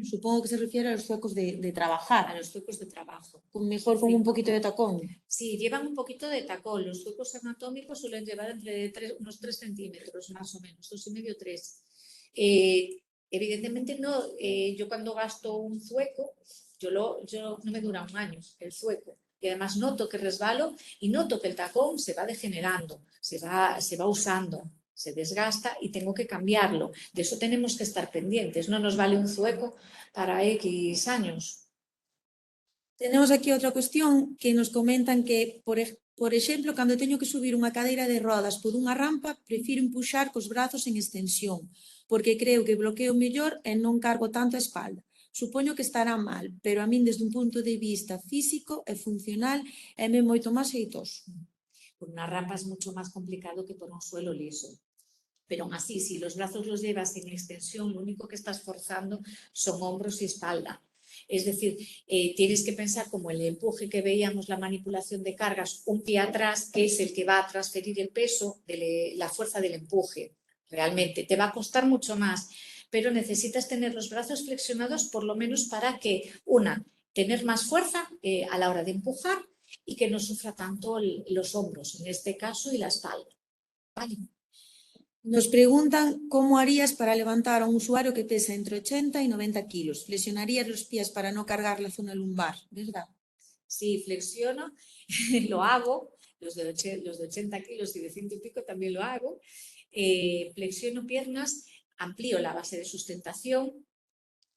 Supongo que se refiere a los zuecos de trabajar. A los zuecos de trabajo. Mejor con un poquito de tacón. Sí, llevan un poquito de tacón. Los zuecos anatómicos suelen llevar entre unos 3 centímetros, más o menos, 2,5, 3. Evidentemente no, yo cuando gasto un zueco, yo no me dura un año el zueco. Y además noto que resbalo y noto que el tacón se va degenerando, se va usando, se desgasta y tengo que cambiarlo. De eso tenemos que estar pendientes. No nos vale un zueco para X años. Tenemos aquí outra cuestión que nos comentan que, por exemplo, cando teño que subir unha cadeira de rodas por unha rampa, prefiro empuxar cos brazos en extensión, porque creo que bloqueo mellor e non cargo tanto a espalda. Supoño que estará mal, pero a min desde un punto de vista físico e funcional é moito máis xeitoso. Por una rampa es mucho más complicado que por un suelo liso. Pero aún así, si los brazos los llevas en extensión, lo único que estás forzando son hombros y espalda. Es decir, tienes que pensar como el empuje que veíamos, la manipulación de cargas, un pie atrás, que es el que va a transferir el peso, la fuerza del empuje. Realmente te va a costar mucho más, pero necesitas tener los brazos flexionados por lo menos para que, tener más fuerza a la hora de empujar y que no sufra tanto los hombros, en este caso, y la espalda. ¿Vale? Nos preguntan cómo harías para levantar a un usuario que pesa entre 80 y 90 kilos. Flexionarías los pies para no cargar la zona lumbar, ¿verdad? Sí, flexiono, lo hago, los de 80 kilos y de 100 y pico también lo hago. Flexiono piernas, amplío la base de sustentación.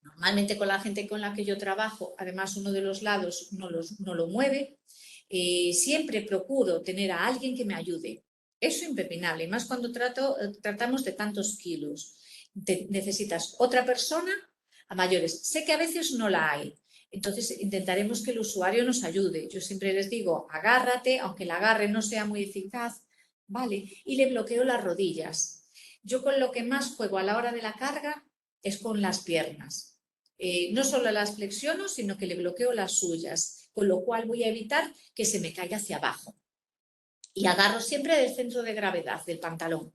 Normalmente con la gente con la que yo trabajo, además uno de los lados no lo mueve. Siempre procuro tener a alguien que me ayude. Eso es impepinable, más cuando tratamos de tantos kilos. Necesitas otra persona a mayores. Sé que a veces no la hay. Entonces intentaremos que el usuario nos ayude. Yo siempre les digo, agárrate, aunque el agarre no sea muy eficaz, ¿vale? Y le bloqueo las rodillas. Yo con lo que más juego a la hora de la carga es con las piernas. No solo las flexiono, sino que le bloqueo las suyas, con lo cual voy a evitar que se me caiga hacia abajo. Y agarro siempre del centro de gravedad del pantalón.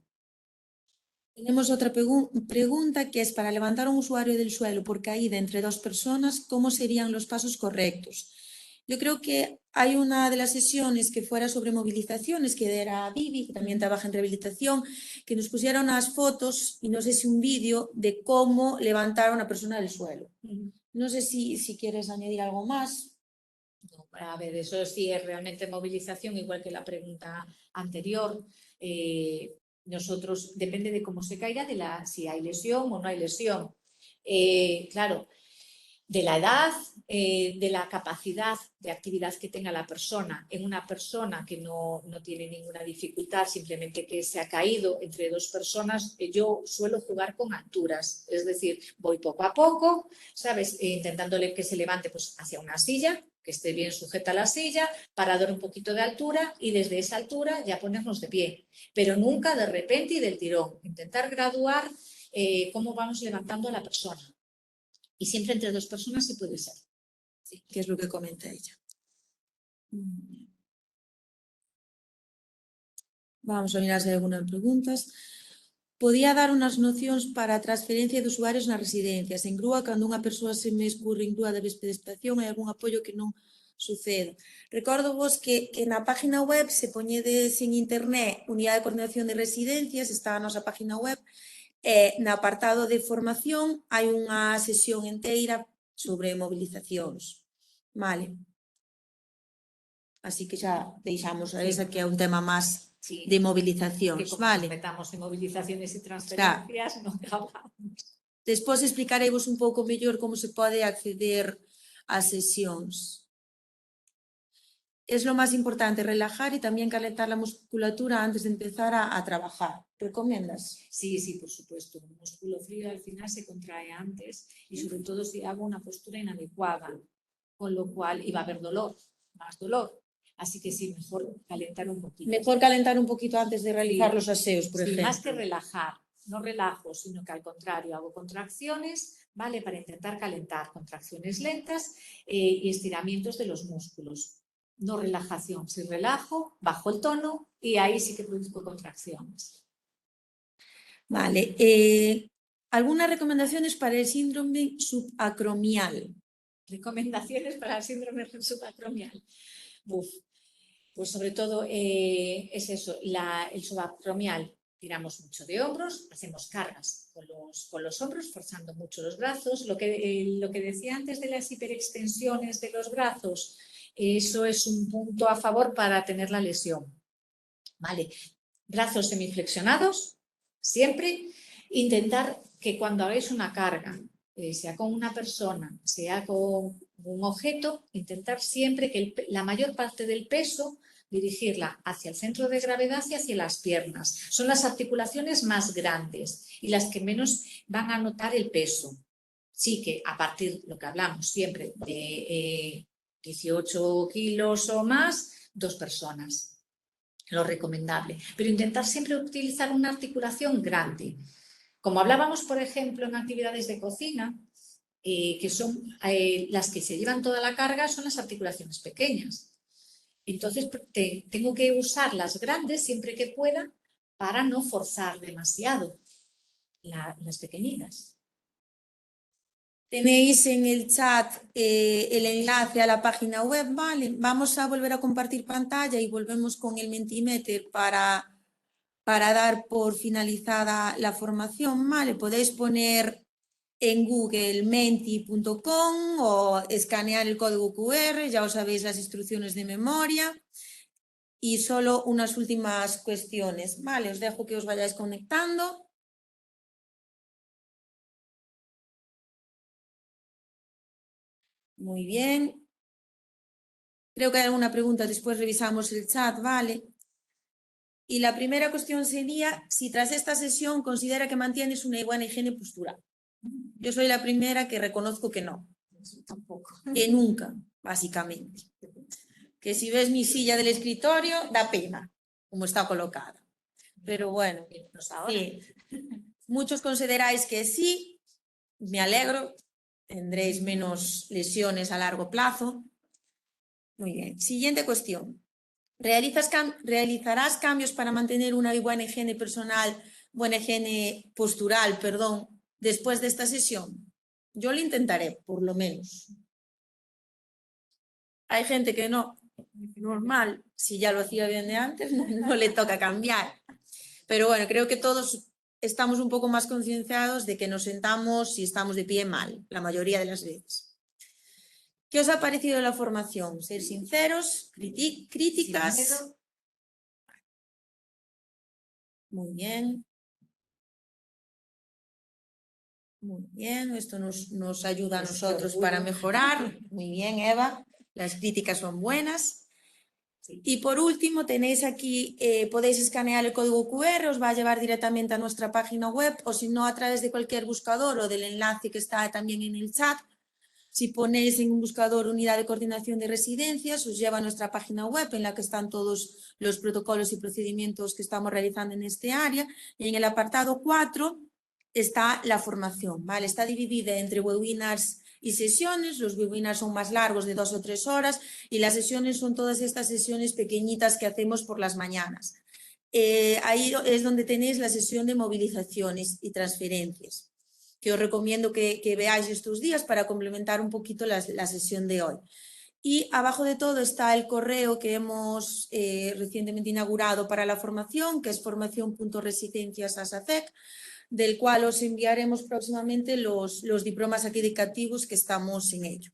Tenemos otra pregunta que es para levantar a un usuario del suelo por caída entre dos personas, ¿cómo serían los pasos correctos? Yo creo que hay una de las sesiones que fuera sobre movilizaciones, que era Vivi, que también trabaja en rehabilitación, que nos pusiera unas fotos y no sé si un vídeo de cómo levantar a una persona del suelo. No sé si quieres añadir algo más. No, a ver, eso sí es realmente movilización, igual que la pregunta anterior. Nosotros, depende de cómo se caiga, si hay lesión o no hay lesión. Claro, de la edad, de la capacidad de actividad que tenga la persona. En una persona que no tiene ninguna dificultad, simplemente que se ha caído entre dos personas, yo suelo jugar con alturas. Es decir, voy poco a poco, ¿sabes? Intentándole que se levante pues, hacia una silla, que esté bien sujeta a la silla, para dar un poquito de altura y desde esa altura ya ponernos de pie. Pero nunca de repente y del tirón. Intentar graduar cómo vamos levantando a la persona. Y siempre entre dos personas sí puede ser. Sí, que es lo que comenta ella. Vamos a mirar se hai algunas preguntas. Podía dar unas nocións para a transferencia de usuarios nas residencias. En grúa, cando unha persoa se me escurre en grúa de pedestación, hai algún apoio que non suceda. Recordo vos que na página web, se poñedes en internet Unidade de Coordinación de Residencias, está a nosa página web, e no apartado de formación hai unha sesión enteira sobre movilizacións. Vale. Así que xa deixamos a esa que é un tema máis de movilizacións, que como vale? nos metamos en movilizaciones e transferencias, non acabamos. Despois explicareivos un pouco mellor como se pode acceder ás sesións. Es lo más importante, relajar y también calentar la musculatura antes de empezar a trabajar. ¿Recomiendas? Sí, por supuesto. Un músculo frío al final se contrae antes y sobre todo si hago una postura inadecuada, con lo cual iba a haber dolor, más dolor. Así que sí, mejor calentar un poquito. Mejor calentar un poquito antes de realizar los aseos, por ejemplo. Más que relajar, no relajo, sino que al contrario, hago contracciones, ¿vale? Para intentar calentar, contracciones lentas y estiramientos de los músculos. No relajación. Si relajo, bajo el tono y ahí sí que produzco contracciones. Vale. ¿Algunas recomendaciones para el síndrome subacromial? Recomendaciones para el síndrome subacromial. Pues sobre todo es eso, el subacromial. Tiramos mucho de hombros, hacemos cargas con los hombros, forzando mucho los brazos. Lo que decía antes de las hiperextensiones de los brazos, eso es un punto a favor para tener la lesión. ¿Vale? Brazos semiflexionados, siempre. Intentar que cuando hagáis una carga, sea con una persona, sea con un objeto, intentar siempre que la mayor parte del peso dirigirla hacia el centro de gravedad y hacia las piernas. Son las articulaciones más grandes y las que menos van a notar el peso. Sí que a partir de lo que hablamos siempre de 18 kilos o más, 2 personas. Lo recomendable. Pero intentar siempre utilizar una articulación grande. Como hablábamos, por ejemplo, en actividades de cocina, que son las que se llevan toda la carga, son las articulaciones pequeñas. Entonces, tengo que usar las grandes siempre que pueda para no forzar demasiado las pequeñitas. Tenéis en el chat el enlace a la página web, ¿vale? Vamos a volver a compartir pantalla y volvemos con el Mentimeter para dar por finalizada la formación, ¿vale? Podéis poner en Google menti.com o escanear el código QR, ya os sabéis las instrucciones de memoria. Y solo unas últimas cuestiones, ¿vale? Os dejo que os vayáis conectando. Muy bien. Creo que hay alguna pregunta, después revisamos el chat, ¿vale? Y la primera cuestión sería si tras esta sesión considera que mantienes una buena higiene postural. Yo soy la primera que reconozco que no. Eso tampoco. Que nunca, básicamente. Que si ves mi silla del escritorio, da pena, como está colocada. Pero bueno, sí. Muchos consideráis que sí, me alegro, tendréis menos lesiones a largo plazo. Muy bien. Siguiente cuestión. ¿Realizarás cambios para mantener una buena higiene postural, después de esta sesión? Yo lo intentaré, por lo menos. Hay gente que no, normal, si ya lo hacía bien de antes, no le toca cambiar. Pero bueno, creo que todos estamos un poco más concienciados de que nos sentamos si estamos de pie mal, la mayoría de las veces. ¿Qué os ha parecido la formación? Ser sinceros, críticas. Muy bien. Muy bien, esto nos ayuda a nosotros para mejorar. Muy bien, Eva. Las críticas son buenas. Y por último, tenéis aquí, podéis escanear el código QR, os va a llevar directamente a nuestra página web, o si no, a través de cualquier buscador o del enlace que está también en el chat. Si ponéis en un buscador Unidad de Coordinación de Residencias, os lleva a nuestra página web en la que están todos los protocolos y procedimientos que estamos realizando en este área. Y en el apartado 4 está la formación, ¿vale? Está dividida entre webinars y sesiones. Los webinars son más largos, de 2 o 3 horas, y las sesiones son todas estas sesiones pequeñitas que hacemos por las mañanas. Ahí es donde tenéis la sesión de movilizaciones y transferencias, que os recomiendo que veáis estos días para complementar un poquito la sesión de hoy. Y abajo de todo está el correo que hemos recientemente inaugurado para la formación, que es formación.residencias@sec, del cual os enviaremos próximamente los diplomas acreditativos, que estamos en ello.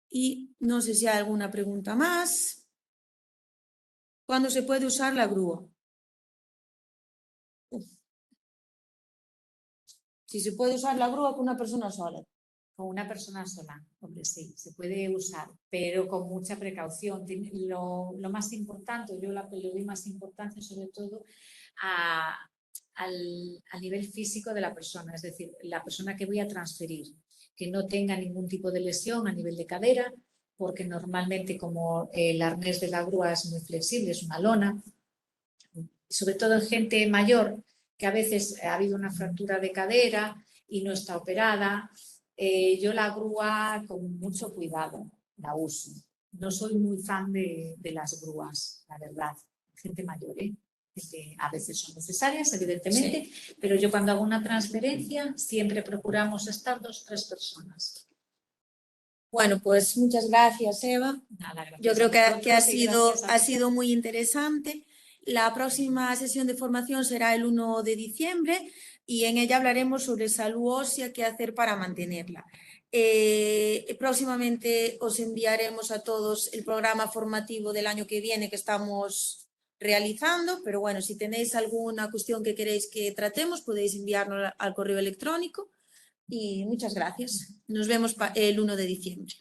Y no sé si hay alguna pregunta más. ¿Cuándo se puede usar la grúa? Si se puede usar la grúa con una persona sola. Con una persona sola, hombre, sí, se puede usar, pero con mucha precaución. Lo más importante, yo le doy más importancia sobre todo al nivel físico de la persona, es decir, la persona que voy a transferir, que no tenga ningún tipo de lesión a nivel de cadera, porque normalmente como el arnés de la grúa es muy flexible, es una lona, sobre todo en gente mayor, que a veces ha habido una fractura de cadera y no está operada, yo la grúa con mucho cuidado la uso. No soy muy fan de las grúas, la verdad. Gente mayor, que a veces son necesarias, evidentemente, sí, pero yo cuando hago una transferencia siempre procuramos estar 2 o 3 personas. Bueno, pues muchas gracias, Eva. Nada, gracias. Yo creo que ha sido muy interesante. La próxima sesión de formación será el 1 de diciembre y en ella hablaremos sobre salud ósea, qué hacer para mantenerla. Próximamente os enviaremos a todos el programa formativo del año que viene que estamos realizando, pero bueno, si tenéis alguna cuestión que queréis que tratemos, podéis enviarnos al correo electrónico y muchas gracias. Nos vemos el 1 de diciembre.